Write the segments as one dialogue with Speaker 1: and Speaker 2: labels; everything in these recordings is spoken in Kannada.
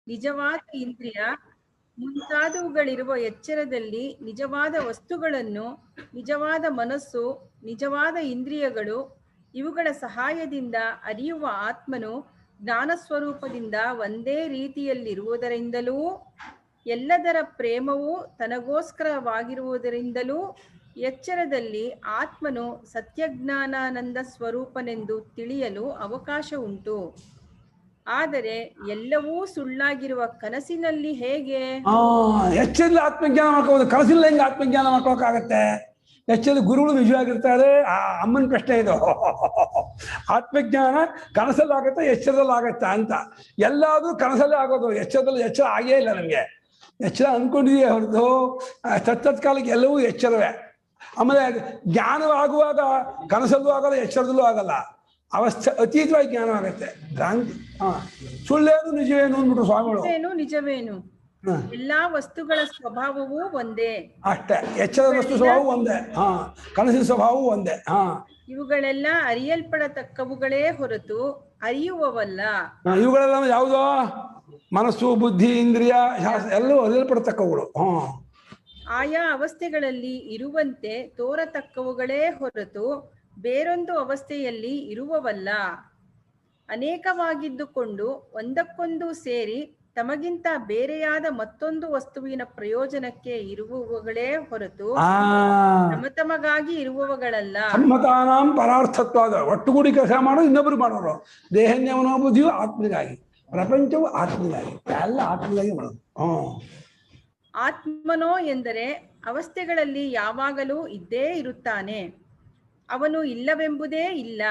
Speaker 1: ನಿಜವಾದ ಇಂದ್ರಿಯ ಮುಂತಾದವುಗಳಿರುವ ಎಚ್ಚರದಲ್ಲಿ ನಿಜವಾದ ವಸ್ತುಗಳನ್ನು, ನಿಜವಾದ ಮನಸ್ಸು, ನಿಜವಾದ ಇಂದ್ರಿಯಗಳು ಇವುಗಳ ಸಹಾಯದಿಂದ ಅರಿಯುವ ಆತ್ಮನು ಜ್ಞಾನಸ್ವರೂಪದಿಂದ ಒಂದೇ ರೀತಿಯಲ್ಲಿರುವುದರಿಂದಲೂ ಎಲ್ಲದರ ಪ್ರೇಮವು ತನಗೋಸ್ಕರವಾಗಿರುವುದರಿಂದಲೂ ಎಚ್ಚರದಲ್ಲಿ ಆತ್ಮನು ಸತ್ಯಜ್ಞಾನಾನಂದ ಸ್ವರೂಪನೆಂದು ತಿಳಿಯಲು ಅವಕಾಶ ಉಂಟು. ಆದರೆ ಎಲ್ಲವೂ ಸುಳ್ಳಾಗಿರುವ ಕನಸಿನಲ್ಲಿ ಹೇಗೆ?
Speaker 2: ಎಚ್ಚರದಲ್ಲಿ ಆತ್ಮಜ್ಞಾನ ಮಾಡ್ಕೋಬಹುದು, ಕನಸಿನಲ್ಲಿ ಹೆಂಗೆ ಆತ್ಮಜ್ಞಾನ ಮಾಡ್ಕೋಕ್ಕಾಗತ್ತೆ? ಎಚ್ಚರದಲ್ಲಿ ಗುರುಗಳು ನಿಜವಾಗಿರ್ತಾರೆ. ಅಮ್ಮನ ಪ್ರಶ್ನೆ ಇದು. ಆತ್ಮಜ್ಞಾನ ಕನಸಲ್ಲಿ ಆಗತ್ತಾ ಎಚ್ಚರದಲ್ಲಿ ಆಗತ್ತಾ ಅಂತ. ಎಲ್ಲಾದ್ರೂ ಕನಸಲ್ಲೇ ಆಗೋದು, ಎಚ್ಚರದಲ್ಲಿ ಎಚ್ಚರ ಆಗೇ ಇಲ್ಲ ನಮಗೆ. ಎಚ್ಚರ ಅಂದ್ಕೊಂಡಿದೆಯೇ ಹೊರತು ತತ್ತತ್ಕಾಲಕ್ಕೆ ಎಲ್ಲವೂ ಎಚ್ಚರವೇ. ಆಮೇಲೆ ಜ್ಞಾನವಾಗುವಾಗ ಕನಸಲ್ಲೂ ಆಗಲ್ಲ, ಎಚ್ಚರದಲ್ಲೂ ಆಗಲ್ಲ, ಅವಸ್ಥೆ ಅತೀತವಾಗಿ ಜ್ಞಾನ ಆಗತ್ತೆ. ಭ್ರಾಂತಿ. ಸುಳ್ಳೇನು ನಿಜವೇನು ಅಂದ್ಬಿಟ್ರು ಸ್ವಾಮಿಗಳು.
Speaker 1: ನಿಜವೇನು ಎಲ್ಲಾ ವಸ್ತುಗಳ ಸ್ವಭಾವವೂ ಒಂದೇ.
Speaker 2: ಅಷ್ಟೇ, ಎಚ್ಚರದ ವಸ್ತು ಸ್ವಭಾವ ಒಂದೇ, ಕನಸಿನ ಸ್ವಭಾವವು ಒಂದೇ.
Speaker 1: ಇವುಗಳೆಲ್ಲ ಅರಿಯಲ್ಪಡತಕ್ಕವುಗಳೇ ಹೊರತು ಅರಿಯುವವಲ್ಲ.
Speaker 2: ಇವುಗಳೆಲ್ಲ ಯಾವುದೋ ಮನಸ್ಸು, ಬುದ್ಧಿ, ಇಂದ್ರಿಯ, ಶಾಸ್ತ್ರ ಎಲ್ಲವೂ ಅರಿಯಲ್ಪಡತಕ್ಕವುಗಳು.
Speaker 1: ಆಯಾ ಅವಸ್ಥೆಗಳಲ್ಲಿ ಇರುವಂತೆ ತೋರತಕ್ಕವುಗಳೇ ಹೊರತು ಬೇರೊಂದು ಅವಸ್ಥೆಯಲ್ಲಿ ಇರುವವಲ್ಲ. ಅನೇಕವಾಗಿದ್ದುಕೊಂಡು ಒಂದಕ್ಕೊಂದು ಸೇರಿ ತಮಗಿಂತ ಬೇರೆಯಾದ ಮತ್ತೊಂದು ವಸ್ತುವಿನ ಪ್ರಯೋಜನಕ್ಕೆ ಇರುವವುಗಳೇ ಹೊರತು ತಮಗಾಗಿ ಇರುವವುಗಳಲ್ಲ.
Speaker 2: ಸಮ್ಮತಾನಾಂ ಪರಾರ್ಥತ್ವಾದ ಒಟ್ಟುಗೂಡಿ ಕೆಲಸ ಮಾಡೋದು ಇನ್ನೊಬ್ರು ಮಾಡೋರು. ದೇಹನ್ಯವನೋಬುದ್ಧಿಯು ಆತ್ಮನಿಗಾಗಿ, ಪ್ರಪಂಚವು ಆತ್ಮನಿಗಾಗಿ, ಎಲ್ಲ ಆತ್ಮನಿಗಾಗಿ ಮಾಡೋದು.
Speaker 1: ಆತ್ಮನೋ ಎಂದರೆ ಅವಸ್ಥೆಗಳಲ್ಲಿ ಯಾವಾಗಲೂ ಇದ್ದೇ ಇರುತ್ತಾನೆ. ಅವನು ಇಲ್ಲವೆಂಬುದೇ ಇಲ್ಲ.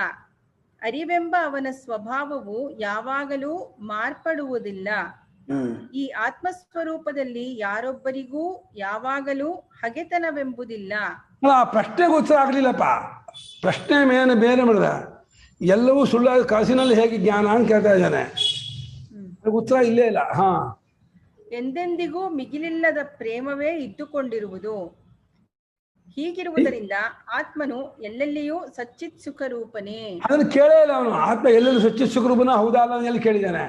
Speaker 1: ಅರಿವೆಂಬ ಅವನ ಸ್ವಭಾವವು ಯಾವಾಗಲೂ ಮಾರ್ಪಡುವುದಿಲ್ಲ. ಈ ಆತ್ಮಸ್ವರೂಪದಲ್ಲಿ ಯಾರೊಬ್ಬರಿಗೂ ಯಾವಾಗಲೂ ಹಗೆತನವೆಂಬುದಿಲ್ಲ.
Speaker 2: ಪ್ರಶ್ನೆಗೆ ಉತ್ತರ ಆಗ್ಲಿಲ್ಲಪ್ಪ. ಪ್ರಶ್ನೆ ಬೇರೆ ಮಾಡಿದ. ಎಲ್ಲವೂ ಸುಳ್ಳ ಕನಸಿನಲ್ಲಿ ಹೇಗೆ ಜ್ಞಾನ ಅಂತ ಕೇಳ್ತಾ ಇದ್ದಾನೆ. ಉತ್ತರ ಇಲ್ಲೇ ಇಲ್ಲ.
Speaker 1: ಎಂದೆಂದಿಗೂ ಮಿಗಿಲಿಲ್ಲದ ಪ್ರೇಮವೇ ಇದ್ದುಕೊಂಡಿರುವುದು. ಹೀಗಿರುವುದರಿಂದ ಆತ್ಮನು ಎಲ್ಲೆಲ್ಲಿಯೂ ಸಚ್ಚಿತ್ ಸುಖ ರೂಪನೇ.
Speaker 2: ಅದನ್ನು ಕೇಳೇ ಇಲ್ಲ ಅವನು. ಆತ್ಮ ಎಲ್ಲೆಲ್ಲೂ ಸಚ್ಚಿತ್ ಸುಖ ರೂಪನ ಹೌದಾ ಅಲ್ಲ ಕೇಳಿದ್ದಾನೆ.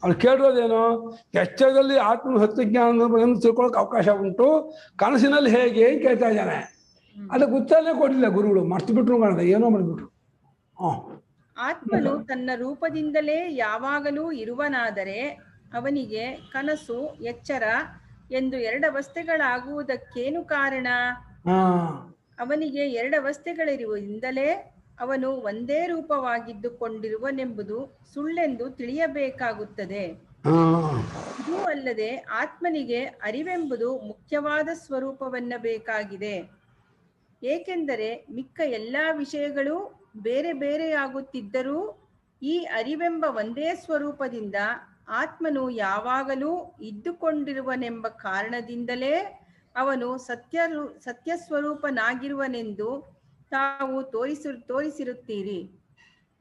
Speaker 2: ಅವ್ನು ಕೇಳಿರೋದೇನು? ಎಚ್ಚರದಲ್ಲಿ ಆತ್ಮ ಸತ್ಯಜ್ಞಾನ ತಿಳ್ಕೊಳಕ್ ಅವಕಾಶ ಉಂಟು, ಕನಸಿನಲ್ಲಿ ಹೇಗೆ ಕೇಳ್ತಾ ಇದ್ದಾನೆ. ಅದಕ್ಕೆ ಉತ್ತರನೇ ಕೊಡಲಿಲ್ಲ ಗುರುಗಳು. ಮರ್ತು ಬಿಟ್ರು, ಏನೋ ಮಾಡಿಬಿಟ್ರು.
Speaker 1: ಆತ್ಮನು ತನ್ನ ರೂಪದಿಂದಲೇ ಯಾವಾಗಲೂ ಇರುವನಾದರೆ ಅವನಿಗೆ ಕನಸು, ಎಚ್ಚರ ಎಂದು ಎರಡವಸ್ಥೆಗಳಾಗುವುದಕ್ಕೇನು ಕಾರಣ? ಅವನಿಗೆ ಎರಡವಸ್ಥೆಗಳಿರುವುದರಿಂದಲೇ ಅವನು ಒಂದೇ ರೂಪವಾಗಿದ್ದುಕೊಂಡಿರುವನೆಂಬುದು ಸುಳ್ಳೆಂದು ತಿಳಿಯಬೇಕಾಗುತ್ತದೆ. ಇದೂ ಅಲ್ಲದೆ ಆತ್ಮನಿಗೆ ಅರಿವೆಂಬುದು ಮುಖ್ಯವಾದ ಸ್ವರೂಪವೆನ್ನಬೇಕಾಗಿದೆ. ಏಕೆಂದರೆ ಮಿಕ್ಕ ಎಲ್ಲಾ ವಿಷಯಗಳು ಬೇರೆ ಬೇರೆಯಾಗುತ್ತಿದ್ದರೂ ಈ ಅರಿವೆಂಬ ಒಂದೇ ಸ್ವರೂಪದಿಂದ ಆತ್ಮನು ಯಾವಾಗಲೂ ಇದ್ದುಕೊಂಡಿರುವನೆಂಬ ಕಾರಣದಿಂದಲೇ ಅವನು ಸತ್ಯಸ್ವರೂಪನಾಗಿರುವನೆಂದು ತಾವು ತೋರಿಸಿರುತ್ತೀರಿ.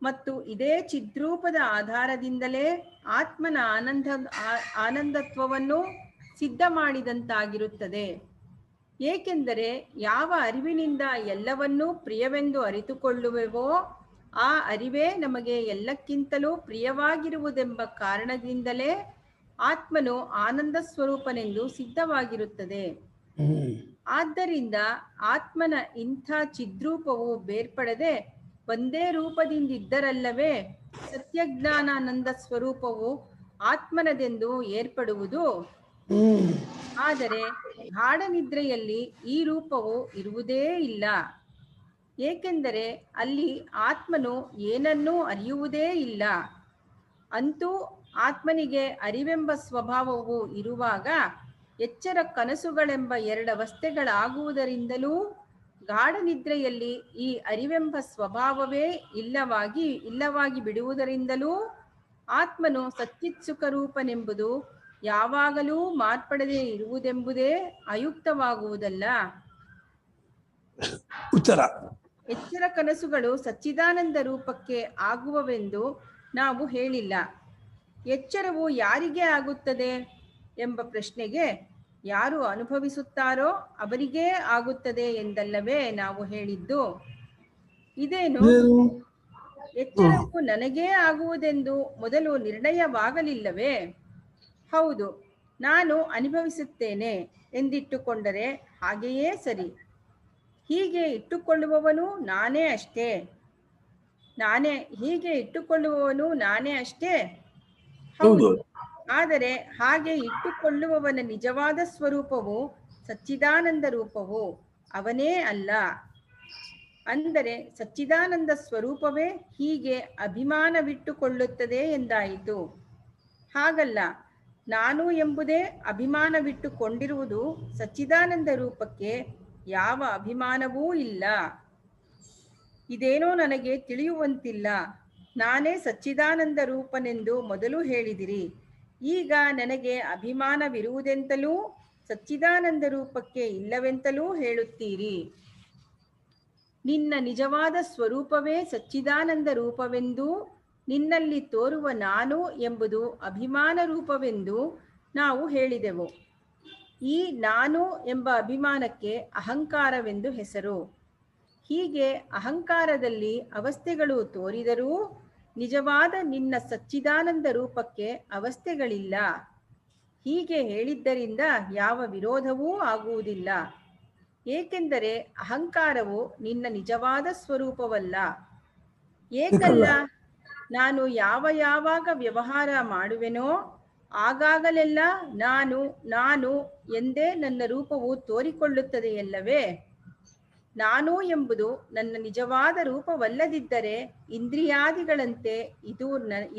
Speaker 1: ಮತ್ತು ಇದೇ ಚಿದ್ರೂಪದ ಆಧಾರದಿಂದಲೇ ಆತ್ಮನ ಆನಂದತ್ವವನ್ನು ಸಿದ್ಧ ಮಾಡಿದಂತಾಗಿರುತ್ತದೆ. ಏಕೆಂದರೆ ಯಾವ ಅರಿವಿನಿಂದ ಎಲ್ಲವನ್ನೂ ಪ್ರಿಯವೆಂದು ಅರಿತುಕೊಳ್ಳುವೆವೋ ಆ ಅರಿವೇ ನಮಗೆ ಎಲ್ಲಕ್ಕಿಂತಲೂ ಪ್ರಿಯವಾಗಿರುವುದೆಂಬ ಕಾರಣದಿಂದಲೇ ಆತ್ಮನು ಆನಂದ ಸ್ವರೂಪನೆಂದು ಸಿದ್ಧವಾಗಿರುತ್ತದೆ. ಆದ್ದರಿಂದ ಆತ್ಮನ ಇಂಥ ಚಿದ್ರೂಪವು ಬೇರ್ಪಡದೆ ಒಂದೇ ರೂಪದಿಂದಿದ್ದರಲ್ಲವೇ ಸತ್ಯಜ್ಞಾನಾನಂದ ಸ್ವರೂಪವು ಆತ್ಮನದೆಂದು ಏರ್ಪಡುವುದು. ಆದರೆ ಗಾಢ ನಿದ್ರೆಯಲ್ಲಿ ಈ ರೂಪವು ಇರುವುದೇ ಇಲ್ಲ. ಏಕೆಂದರೆ ಅಲ್ಲಿ ಆತ್ಮನು ಏನನ್ನೂ ಅರಿಯುವುದೇ ಇಲ್ಲ. ಅಂತೂ ಆತ್ಮನಿಗೆ ಅರಿವೆಂಬ ಸ್ವಭಾವವು ಇರುವಾಗ ಎಚ್ಚರ ಕನಸುಗಳೆಂಬ ಎರಡವಸ್ಥೆಗಳಾಗುವುದರಿಂದಲೂ ಗಾಢ ನಿದ್ರೆಯಲ್ಲಿ ಈ ಅರಿವೆಂಬ ಸ್ವಭಾವವೇ ಇಲ್ಲವಾಗಿ ಬಿಡುವುದರಿಂದಲೂ ಆತ್ಮನು ಸಚ್ಚಿತ್ಸುಖ ರೂಪನೆಂಬುದು ಯಾವಾಗಲೂ ಮಾರ್ಪಡದೆ ಇರುವುದೆಂಬುದೇ ಅಯುಕ್ತವಾಗುವುದಲ್ಲ.
Speaker 2: ಉತ್ತರ:
Speaker 1: ಎಚ್ಚರ ಕನಸುಗಳು ಸಚ್ಚಿದಾನಂದ ರೂಪಕ್ಕೆ ಆಗುವವೆಂದು ನಾವು ಹೇಳಿಲ್ಲ. ಎಚ್ಚರವು ಯಾರಿಗೆ ಆಗುತ್ತದೆ ಎಂಬ ಪ್ರಶ್ನೆಗೆ ಯಾರು ಅನುಭವಿಸುತ್ತಾರೋ ಅವರಿಗೇ ಆಗುತ್ತದೆ ಎಂದಲ್ಲವೇ ನಾವು ಹೇಳಿದ್ದು. ಇದೇನು ಎಚ್ಚರವು ನನಗೇ ಆಗುವುದೆಂದು ಮೊದಲು ನಿರ್ಣಯವಾಗಲಿಲ್ಲವೇ? ಹೌದು, ನಾನು ಅನುಭವಿಸುತ್ತೇನೆ ಎಂದಿಟ್ಟುಕೊಂಡರೆ ಹಾಗೆಯೇ ಸರಿ. ಹೀಗೆ ಇಟ್ಟುಕೊಳ್ಳುವವನು ನಾನೇ ಅಷ್ಟೇ. ಹೀಗೆ ಇಟ್ಟುಕೊಳ್ಳುವವನು ನಾನೇ ಅಷ್ಟೇ. ಹೌದು, ಆದರೆ ಹಾಗೆ ಇಟ್ಟುಕೊಳ್ಳುವವನ ನಿಜವಾದ ಸ್ವರೂಪವು ಸಚ್ಚಿದಾನಂದ ರೂಪವು ಅವನೇ ಅಲ್ಲ. ಅಂದರೆ ಸಚ್ಚಿದಾನಂದ ಸ್ವರೂಪವೇ ಹೀಗೆ ಅಭಿಮಾನವಿಟ್ಟುಕೊಳ್ಳುತ್ತದೆ ಎಂದಾಯಿತು. ಹಾಗಲ್ಲ, ನಾನು ಎಂಬುದೇ ಅಭಿಮಾನವಿಟ್ಟುಕೊಂಡಿರುವುದು ಸಚ್ಚಿದಾನಂದ ರೂಪಕ್ಕೆ ಯಾವ ಅಭಿಮಾನವೂ ಇಲ್ಲ. ಇದೇನೋ ನನಗೆ ತಿಳಿಯುವಂತಿಲ್ಲ. ನಾನೇ ಸಚ್ಚಿದಾನಂದ ರೂಪನೆಂದು ಮೊದಲು ಹೇಳಿದಿರಿ. ಈಗ ನನಗೆ ಅಭಿಮಾನವಿರುವುದೆಂತಲೂ ಸಚ್ಚಿದಾನಂದ ರೂಪಕ್ಕೆ ಇಲ್ಲವೆಂತಲೂ ಹೇಳುತ್ತೀರಿ. ನಿನ್ನ ನಿಜವಾದ ಸ್ವರೂಪವೇ ಸಚ್ಚಿದಾನಂದ ರೂಪವೆಂದೂ ನಿನ್ನಲ್ಲಿ ತೋರುವ ನಾನು ಎಂಬುದು ಅಭಿಮಾನ ರೂಪವೆಂದು ನಾವು ಹೇಳಿದೆವು. ಈ ನಾನು ಎಂಬ ಅಭಿಮಾನಕ್ಕೆ ಅಹಂಕಾರವೆಂದು ಹೆಸರು. ಹೀಗೆ ಅಹಂಕಾರದಲ್ಲಿ ಅವಸ್ಥೆಗಳು ತೋರಿದರೂ ನಿಜವಾದ ನಿನ್ನ ಸಚ್ಚಿದಾನಂದ ರೂಪಕ್ಕೆ ಅವಸ್ಥೆಗಳಿಲ್ಲ. ಹೀಗೆ ಹೇಳಿದ್ದರಿಂದ ಯಾವ ವಿರೋಧವೂ ಆಗುವುದಿಲ್ಲ. ಏಕೆಂದರೆ ಅಹಂಕಾರವು ನಿನ್ನ ನಿಜವಾದ ಸ್ವರೂಪವಲ್ಲ. ಏಕಲ್ಲ, ನಾನು ಯಾವಾಗ ವ್ಯವಹಾರ ಮಾಡುವೆನೋ ಆಗಾಗಲೆಲ್ಲ ನಾನು ನಾನು ಎಂದೇ ನನ್ನ ರೂಪವು ತೋರಿಕೊಳ್ಳುತ್ತದೆಯಲ್ಲವೇ? ನಾನು ಎಂಬುದು ನನ್ನ ನಿಜವಾದ ರೂಪವಲ್ಲದಿದ್ದರೆ ಇಂದ್ರಿಯಾದಿಗಳಂತೆ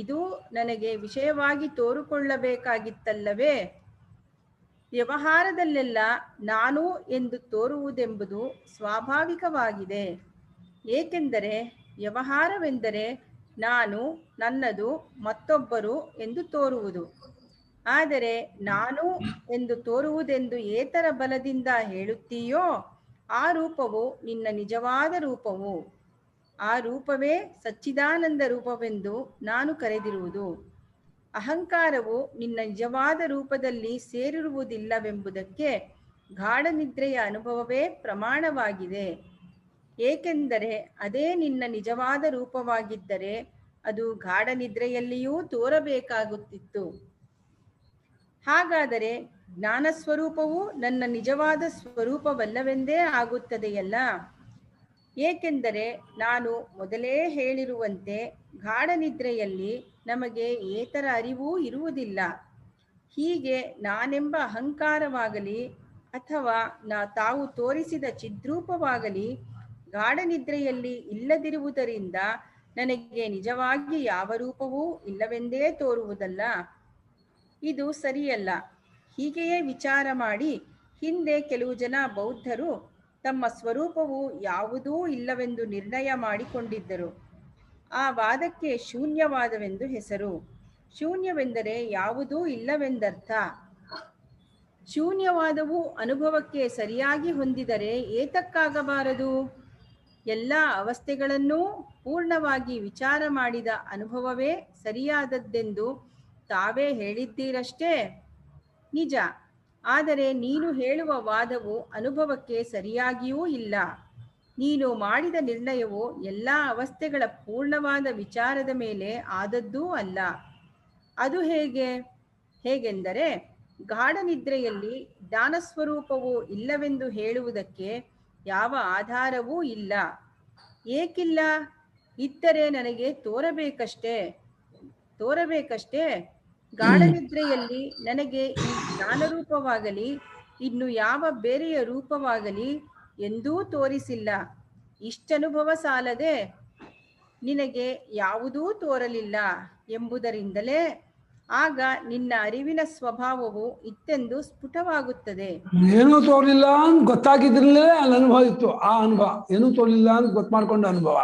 Speaker 1: ಇದು ನನಗೆ ವಿಷಯವಾಗಿ ತೋರಿಕೊಳ್ಳಬೇಕಾಗಿತ್ತಲ್ಲವೇ? ವ್ಯವಹಾರದಲ್ಲೆಲ್ಲ ನಾನು ಎಂದು ತೋರುವುದೆಂಬುದು ಸ್ವಾಭಾವಿಕವಾಗಿದೆ. ಏಕೆಂದರೆ ವ್ಯವಹಾರವೆಂದರೆ ನಾನು, ನನ್ನದು, ಮತ್ತೊಬ್ಬರು ಎಂದು ತೋರುವುದು. ಆದರೆ ನಾನು ಎಂದು ತೋರುವುದೆಂದು ಏತರ ಬಲದಿಂದ ಹೇಳುತ್ತೀಯೋ ಆ ರೂಪವು ನಿನ್ನ ನಿಜವಾದ ರೂಪವು. ಆ ರೂಪವೇ ಸಚ್ಚಿದಾನಂದ ರೂಪವೆಂದು ನಾನು ಕರೆದಿರುವುದು. ಅಹಂಕಾರವು ನಿನ್ನ ನಿಜವಾದ ರೂಪದಲ್ಲಿ ಸೇರಿರುವುದಿಲ್ಲವೆಂಬುದಕ್ಕೆ ಗಾಢನಿದ್ರೆಯ ಅನುಭವವೇ ಪ್ರಮಾಣವಾಗಿದೆ. ಏಕೆಂದರೆ ಅದೇ ನಿನ್ನ ನಿಜವಾದ ರೂಪವಾಗಿದ್ದರೆ ಅದು ಗಾಢನಿದ್ರೆಯಲ್ಲಿಯೂ ತೋರಬೇಕಾಗುತ್ತಿತ್ತು. ಹಾಗಾದರೆ ಜ್ಞಾನಸ್ವರೂಪವು ನನ್ನ ನಿಜವಾದ ಸ್ವರೂಪವಲ್ಲವೆಂದೇ ಆಗುತ್ತದೆಯಲ್ಲ. ಏಕೆಂದರೆ ನಾನು ಮೊದಲೇ ಹೇಳಿರುವಂತೆ ಗಾಢನಿದ್ರೆಯಲ್ಲಿ ನಮಗೆ ಏತರ ಅರಿವೂ ಇರುವುದಿಲ್ಲ. ಹೀಗೆ ನಾನೆಂಬ ಅಹಂಕಾರವಾಗಲಿ ಅಥವಾ ತಾವು ತೋರಿಸಿದ ಚಿದ್ರೂಪವಾಗಲಿ ಗಾಢನಿದ್ರೆಯಲ್ಲಿ ಇಲ್ಲದಿರುವುದರಿಂದ ನನಗೆ ನಿಜವಾಗಿ ಯಾವ ರೂಪವೂ ಇಲ್ಲವೆಂದೇ ತೋರುವುದಲ್ಲ. ಇದು ಸರಿಯಲ್ಲ. ಹೀಗೆಯೇ ವಿಚಾರ ಮಾಡಿ ಹಿಂದೆ ಕೆಲವು ಜನ ಬೌದ್ಧರು ತಮ್ಮ ಸ್ವರೂಪವು ಯಾವುದೂ ಇಲ್ಲವೆಂದು ನಿರ್ಣಯ ಮಾಡಿಕೊಂಡಿದ್ದರು. ಆ ವಾದಕ್ಕೆ ಶೂನ್ಯವಾದವೆಂದು ಹೆಸರು. ಶೂನ್ಯವೆಂದರೆ ಯಾವುದೂ ಇಲ್ಲವೆಂದರ್ಥ. ಶೂನ್ಯವಾದವು ಅನುಭವಕ್ಕೆ ಸರಿಯಾಗಿ ಹೊಂದಿದರೆ ಏತಕ್ಕಾಗಬಾರದು? ಎಲ್ಲ ಅವಸ್ಥೆಗಳನ್ನೂ ಪೂರ್ಣವಾಗಿ ವಿಚಾರ ಮಾಡಿದ ಅನುಭವವೇ ಸರಿಯಾದದ್ದೆಂದು ತಾವೇ ಹೇಳಿದ್ದೀರಷ್ಟೇ. ನಿಜ. ಆದರೆ ನೀನು ಹೇಳುವ ವಾದವು ಅನುಭವಕ್ಕೆ ಸರಿಯಾಗಿಯೂ ಇಲ್ಲ. ನೀನು ಮಾಡಿದ ನಿರ್ಣಯವು ಎಲ್ಲ ಅವಸ್ಥೆಗಳ ಪೂರ್ಣವಾದ ವಿಚಾರದ ಮೇಲೆ ಆದದ್ದೂ ಅಲ್ಲ. ಅದು ಹೇಗೆಂದರೆ ಗಾಢನಿದ್ರೆಯಲ್ಲಿ ಜ್ಞಾನಸ್ವರೂಪವು ಇಲ್ಲವೆಂದು ಹೇಳುವುದಕ್ಕೆ ಯಾವ ಆಧಾರವೂ ಇಲ್ಲ. ಏಕಿಲ್ಲ? ಇದ್ದರೆ ನನಗೆ ತೋರಬೇಕಷ್ಟೇ. ಗಾಢನಿದ್ರೆಯಲ್ಲಿ ನನಗೆ ಈ ಜ್ಞಾನರೂಪವಾಗಲಿ ಇನ್ನು ಯಾವ ಬೇರೆಯ ರೂಪವಾಗಲಿ ಎಂದೂ ತೋರಿಸಿಲ್ಲ. ಇಷ್ಟನುಭವ ಸಾಲದೆ ನಿನಗೆ ಯಾವುದೂ ತೋರಲಿಲ್ಲ ಎಂಬುದರಿಂದಲೇ ಆಗ ನಿನ್ನ ಅರಿವಿನ ಸ್ವಭಾವವು ಇತ್ತೆಂದು ಸ್ಫುಟವಾಗುತ್ತದೆ.
Speaker 2: ಏನೂ ತೋರಲಿಲ್ಲ ಅಂತ ಗೊತ್ತಾಗಿದ್ರಲ್ಲೇ ಅಲ್ಲಿ ಅನುಭವ ಇತ್ತು. ಆ ಅನುಭವ ಏನೂ ತೋರಲಿಲ್ಲ ಅಂತ ಗೊತ್ತು ಮಾಡ್ಕೊಂಡ ಅನುಭವ.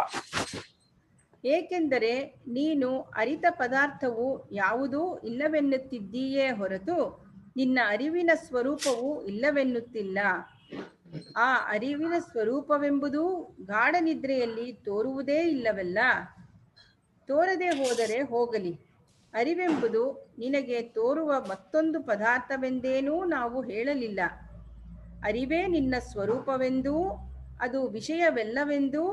Speaker 1: ಏಕೆಂದರೆ ನೀನು ಅರಿತ ಪದಾರ್ಥವು ಯಾವುದೂ ಇಲ್ಲವೆನ್ನುತ್ತಿದ್ದೀಯೇ ಹೊರತು ನಿನ್ನ ಅರಿವಿನ ಸ್ವರೂಪವು ಇಲ್ಲವೆನ್ನುತ್ತಿಲ್ಲ. ಆ ಅರಿವಿನ ಸ್ವರೂಪವೆಂಬುದು ಗಾಢನಿದ್ರೆಯಲ್ಲಿ ತೋರುವುದೇ ಇಲ್ಲವಲ್ಲ. ತೋರದೆ ಹೋದರೆ ಹೋಗಲಿ. ಅರಿವೆಂಬುದು ನಿನಗೆ ತೋರುವ ಮತ್ತೊಂದು ಪದಾರ್ಥವೆಂದೇನೂ ನಾವು ಹೇಳಲಿಲ್ಲ. ಅರಿವೇ ನಿನ್ನ ಸ್ವರೂಪವೆಂದೂ ಅದು ವಿಷಯವೆಲ್ಲವೆಂದೂ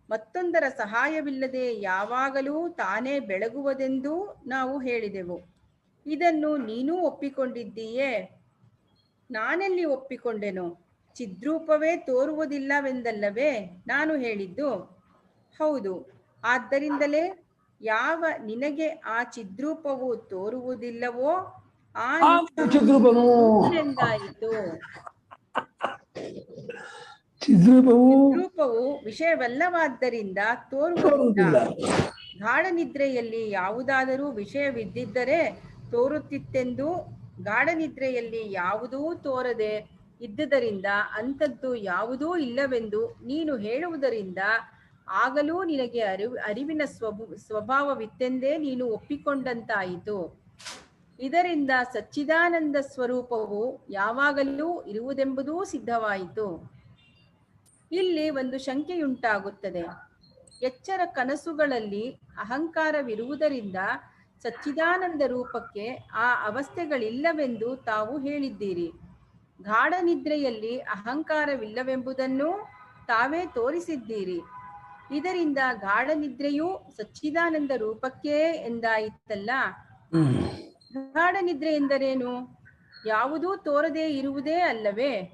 Speaker 1: ಮತ್ತೊಂದರ ಸಹಾಯವಿಲ್ಲದೆ ಯಾವಾಗಲೂ ತಾನೇ ಬೆಳಗುವುದೆಂದೂ ನಾವು ಹೇಳಿದೆವು. ಇದನ್ನು ನೀನೂ ಒಪ್ಪಿಕೊಂಡಿದ್ದೀಯೇ? ನಾನೆಲ್ಲಿ ಒಪ್ಪಿಕೊಂಡೆನು? ಚಿದ್ರೂಪವೇ ತೋರುವುದಿಲ್ಲವೆಂದಲ್ಲವೇ ನಾನು ಹೇಳಿದ್ದು? ಹೌದು. ಆದ್ದರಿಂದಲೇ ಯಾವ ನಿನಗೆ ಆ ಚಿದ್ರೂಪವು ತೋರುವುದಿಲ್ಲವೋ ಆ
Speaker 2: ಚಿದ್ರೂಪನು
Speaker 1: ಎಂದಾಯಿತು. ಚಿದ್ರೂಪವು ವಿಷಯವಲ್ಲವಾದ್ದರಿಂದ ತೋರುವುದಿಲ್ಲ. ಗಾಢ ನಿದ್ರೆಯಲ್ಲಿ ಯಾವುದಾದರೂ ವಿಷಯವಿದ್ದಿದ್ದರೆ ತೋರುತ್ತಿತ್ತೆಂದು, ಗಾಢ ನಿದ್ರೆಯಲ್ಲಿ ಯಾವುದೂ ತೋರದೆ ಇದ್ದುದರಿಂದ ಅಂಥದ್ದು ಯಾವುದೂ ಇಲ್ಲವೆಂದು ನೀನು ಹೇಳುವುದರಿಂದ ಆಗಲೂ ನಿನಗೆ ಅರಿವಿನ ಸ್ವಭಾವವಿತ್ತೆಂದೇ ನೀನು ಒಪ್ಪಿಕೊಂಡಂತಾಯಿತು. ಇದರಿಂದ ಸಚ್ಚಿದಾನಂದ ಸ್ವರೂಪವು ಯಾವಾಗಲೂ ಇರುವುದೆಂಬುದೂ ಸಿದ್ಧವಾಯಿತು. ಇಲ್ಲಿ ಒಂದು ಶಂಕೆಯುಂಟಾಗುತ್ತದೆ. ಎಚ್ಚರ ಕನಸುಗಳಲ್ಲಿ ಅಹಂಕಾರವಿರುವುದರಿಂದ ಸಚ್ಚಿದಾನಂದ ರೂಪಕ್ಕೆ ಆ ಅವಸ್ಥೆಗಳಿಲ್ಲವೆಂದು ತಾವು ಹೇಳಿದ್ದೀರಿ. ಗಾಢ ನಿದ್ರೆಯಲ್ಲಿ ಅಹಂಕಾರವಿಲ್ಲವೆಂಬುದನ್ನು ತಾವೇ ತೋರಿಸಿದ್ದೀರಿ. ಇದರಿಂದ ಗಾಢ ನಿದ್ರೆಯೂ ಸಚ್ಚಿದಾನಂದ ರೂಪಕ್ಕೇ ಎಂದಾಯಿತಲ್ಲ. ಗಾಢ ನಿದ್ರೆ ಎಂದರೇನು? ಯಾವುದೂ ತೋರದೇ ಇರುವುದೇ ಅಲ್ಲವೇ?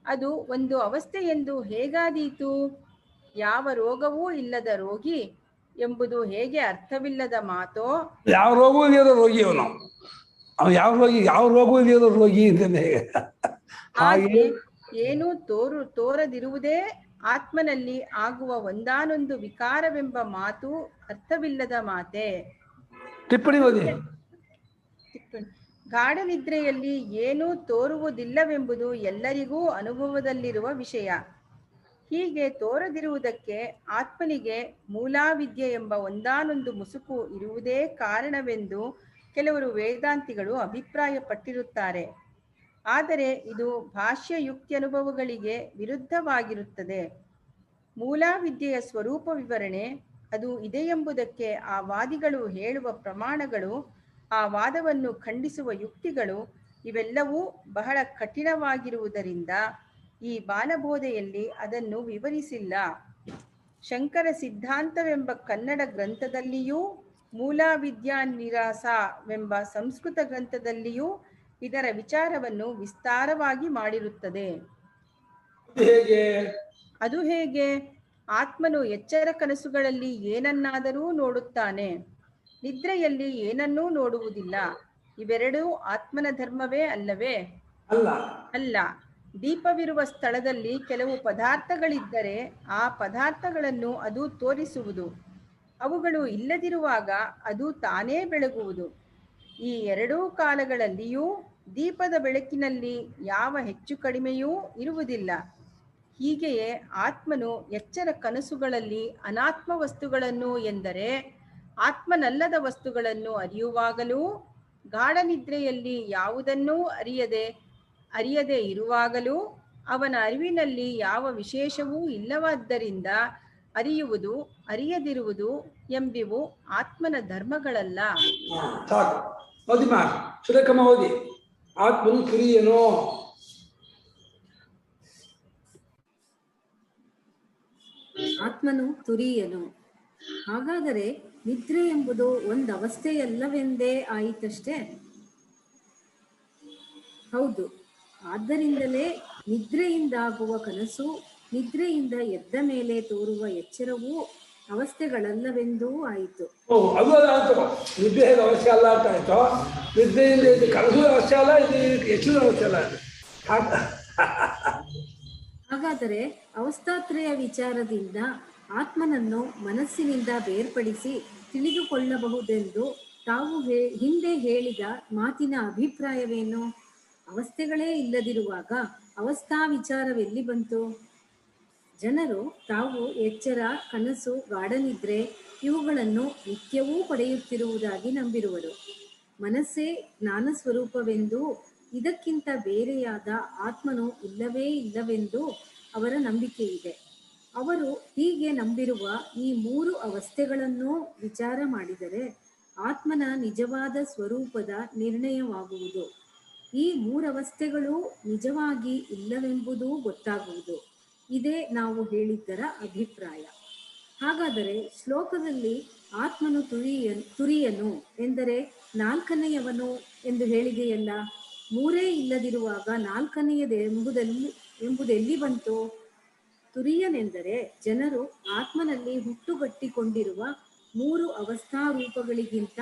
Speaker 1: ಅದು ಒಂದು ಅವಸ್ಥೆ ಎಂದು ಹೇಗಾದೀತು? ಯಾವ ರೋಗವೂ ಇಲ್ಲದ ರೋಗಿ ಎಂಬುದು ಹೇಗೆ ಅರ್ಥವಿಲ್ಲದ ಮಾತೋ?
Speaker 2: ಯಾವ ರೋಗವೂ ಇಲ್ಲದ ರೋಗಿ ಅವನು. ಯಾವ ರೋಗವೂ ಇಲ್ಲದ ರೋಗಿ ಅಂತಂದ್ರೆ
Speaker 1: ಹಾಗೆ ಏನು ತೋರದಿರುವುದೇ ಆತ್ಮನಲ್ಲಿ ಆಗುವ ಒಂದಾನೊಂದು ವಿಕಾರವೆಂಬ ಮಾತು ಅರ್ಥವಿಲ್ಲದ ಮಾತೆ.
Speaker 2: ಟಿಪ್ಪಣಿ ಓದಿ.
Speaker 1: ಗಾಢ ನಿದ್ರೆಯಲ್ಲಿ ಏನೂ ತೋರುವುದಿಲ್ಲವೆಂಬುದು ಎಲ್ಲರಿಗೂ ಅನುಭವದಲ್ಲಿರುವ ವಿಷಯ. ಹೀಗೆ ತೋರದಿರುವುದಕ್ಕೆ ಆತ್ಮನಿಗೆ ಮೂಲಾವಿದ್ಯೆ ಎಂಬ ಒಂದಾನೊಂದು ಮುಸುಕು ಇರುವುದೇ ಕಾರಣವೆಂದು ಕೆಲವರು ವೇದಾಂತಿಗಳು ಅಭಿಪ್ರಾಯಪಟ್ಟಿರುತ್ತಾರೆ. ಆದರೆ ಇದು ಭಾಷ್ಯಯುಕ್ತಿ ಅನುಭವಗಳಿಗೆ ವಿರುದ್ಧವಾಗಿರುತ್ತದೆ. ಮೂಲಾವಿದ್ಯೆಯ ಸ್ವರೂಪ ವಿವರಣೆ ಅದು ಇದೆಯೆಂಬುದಕ್ಕೆ ಆ ವಾದಿಗಳು ಹೇಳುವ ಪ್ರಮಾಣಗಳು, ಆ ವಾದವನ್ನು ಖಂಡಿಸುವ ಯುಕ್ತಿಗಳು ಇವೆಲ್ಲವೂ ಬಹಳ ಕಠಿಣವಾಗಿರುವುದರಿಂದ ಈ ಬಾಲಬೋಧೆಯಲ್ಲಿ ಅದನ್ನು ವಿವರಿಸಿಲ್ಲ. ಶಂಕರ ಸಿದ್ಧಾಂತವೆಂಬ ಕನ್ನಡ ಗ್ರಂಥದಲ್ಲಿಯೂ ಮೂಲಾವಿದ್ಯಾನಿರಾಸವೆಂಬ ಸಂಸ್ಕೃತ ಗ್ರಂಥದಲ್ಲಿಯೂ ಇದರ ವಿಚಾರವನ್ನು ವಿಸ್ತಾರವಾಗಿ ಮಾಡಿರುತ್ತದೆ. ಅದು ಹೇಗೆ? ಆತ್ಮನು ಎಚ್ಚರ ಕನಸುಗಳಲ್ಲಿ ಏನನ್ನಾದರೂ ನೋಡುತ್ತಾನೆ, ನಿದ್ರೆಯಲ್ಲಿ ಏನನ್ನೂ ನೋಡುವುದಿಲ್ಲ. ಇವೆರಡೂ ಆತ್ಮನ ಧರ್ಮವೇ ಅಲ್ಲವೇ? ಅಲ್ಲ. ದೀಪವಿರುವ ಸ್ಥಳದಲ್ಲಿ ಕೆಲವು ಪದಾರ್ಥಗಳಿದ್ದರೆ ಆ ಪದಾರ್ಥಗಳನ್ನು ಅದು ತೋರಿಸುವುದು. ಅವುಗಳು ಇಲ್ಲದಿರುವಾಗ ಅದು ತಾನೇ ಬೆಳಗುವುದು. ಈ ಎರಡೂ ಕಾಲಗಳಲ್ಲಿಯೂ ದೀಪದ ಬೆಳಕಿನಲ್ಲಿ ಯಾವ ಹೆಚ್ಚು ಕಡಿಮೆಯೂ ಇರುವುದಿಲ್ಲ. ಹೀಗೆಯೇ ಆತ್ಮನು ಎಚ್ಚರ ಕನಸುಗಳಲ್ಲಿ ಅನಾತ್ಮ ವಸ್ತುಗಳನ್ನು ಎಂದರೆ ಆತ್ಮನಲ್ಲದ ವಸ್ತುಗಳನ್ನು ಅರಿಯುವಾಗಲೂ, ಗಾಢ ನಿದ್ರೆಯಲ್ಲಿ ಯಾವುದನ್ನೂ ಅರಿಯದೆ ಇರುವಾಗಲೂ ಅವನ ಅರಿವಿನಲ್ಲಿ ಯಾವ ವಿಶೇಷವೂ ಇಲ್ಲವಾದ್ದರಿಂದ ಅರಿಯುವುದು, ಅರಿಯದಿರುವುದು ಎಂಬಿವು ಆತ್ಮನ ಧರ್ಮಗಳಲ್ಲ.
Speaker 2: ಆತ್ಮನು ತುರಿಯನು.
Speaker 3: ಆತ್ಮನು ತುರಿಯನು. ಹಾಗಾದರೆ ನಿದ್ರೆ ಎಂಬುದು ಒಂದು ಅವಸ್ಥೆಯಲ್ಲವೆಂದೇ ಆಯಿತಷ್ಟೇ? ಹೌದು. ಆದ್ದರಿಂದಲೇ ನಿದ್ರೆಯಿಂದಾಗುವ ಕನಸು, ನಿದ್ರೆಯಿಂದ ಎದ್ದ ಮೇಲೆ ತೋರುವ ಎಚ್ಚರವೂ ಅವಸ್ಥೆಗಳಲ್ಲವೆಂದೂ ಆಯಿತು.
Speaker 2: ಅದು ಆಯ್ತು. ನಿದ್ದೆ ಅವಶ್ಯ ಅಲ್ಲ ಅಂತ ಆಯ್ತು. ನಿದ್ರೆಯಿಂದ ಇದು ಕನಸು ಅವಶ್ಯ ಅಲ್ಲ, ಇದು ಎಚ್ಚರ ಅವಶ್ಯ ಅಲ್ಲ.
Speaker 3: ಹಾಗಾದರೆ ಅವಸ್ಥಾತ್ರಯ ವಿಚಾರದಿಂದ ಆತ್ಮನನ್ನು ಮನಸ್ಸಿನಿಂದ ಬೇರ್ಪಡಿಸಿ ತಿಳಿದುಕೊಳ್ಳಬಹುದೆಂದು ತಾವು ಹಿಂದೆ ಹೇಳಿದ ಮಾತಿನ ಅಭಿಪ್ರಾಯವೇನು? ಅವಸ್ಥೆಗಳೇ ಇಲ್ಲದಿರುವಾಗ ಅವಸ್ಥಾ ವಿಚಾರವೆಲ್ಲಿ ಬಂತು? ಜನರು ತಾವು ಎಚ್ಚರ, ಕನಸು, ಗಾಢನಿದ್ರೆ ಇವುಗಳನ್ನು ನಿತ್ಯವೂ ಪಡೆಯುತ್ತಿರುವುದಾಗಿ ನಂಬಿರುವರು. ಮನಸ್ಸೇ ಜ್ಞಾನ ಸ್ವರೂಪವೆಂದೂ ಇದಕ್ಕಿಂತ ಬೇರೆಯಾದ ಆತ್ಮನು ಇಲ್ಲವೇ ಇಲ್ಲವೆಂದು ಅವರ ನಂಬಿಕೆ ಇದೆ. ಅವರು ಹೀಗೆ ನಂಬಿರುವ ಈ ಮೂರು ಅವಸ್ಥೆಗಳನ್ನೂ ವಿಚಾರ ಮಾಡಿದರೆ ಆತ್ಮನ ನಿಜವಾದ ಸ್ವರೂಪದ ನಿರ್ಣಯವಾಗುವುದು. ಈ ಮೂರವಸ್ಥೆಗಳೂ ನಿಜವಾಗಿ ಇಲ್ಲವೆಂಬುದೂ ಗೊತ್ತಾಗುವುದು. ಇದೇ ನಾವು ಹೇಳಿದ್ದರ ಅಭಿಪ್ರಾಯ. ಹಾಗಾದರೆ ಶ್ಲೋಕದಲ್ಲಿ ಆತ್ಮನು ತುರಿಯನು ಎಂದರೆ ನಾಲ್ಕನೆಯವನು ಎಂದು ಹೇಳಿದೆಯಲ್ಲ. ಮೂರೇ ಇಲ್ಲದಿರುವಾಗ ಎಂಬುದೆಲ್ಲಿ ಬಂತು? ತುರಿಯನೆಂದರೆ ಜನರು ಆತ್ಮನಲ್ಲಿ ಹುಟ್ಟುಗಟ್ಟಿಕೊಂಡಿರುವ ಮೂರು ಅವಸ್ಥಾರೂಪಗಳಿಗಿಂತ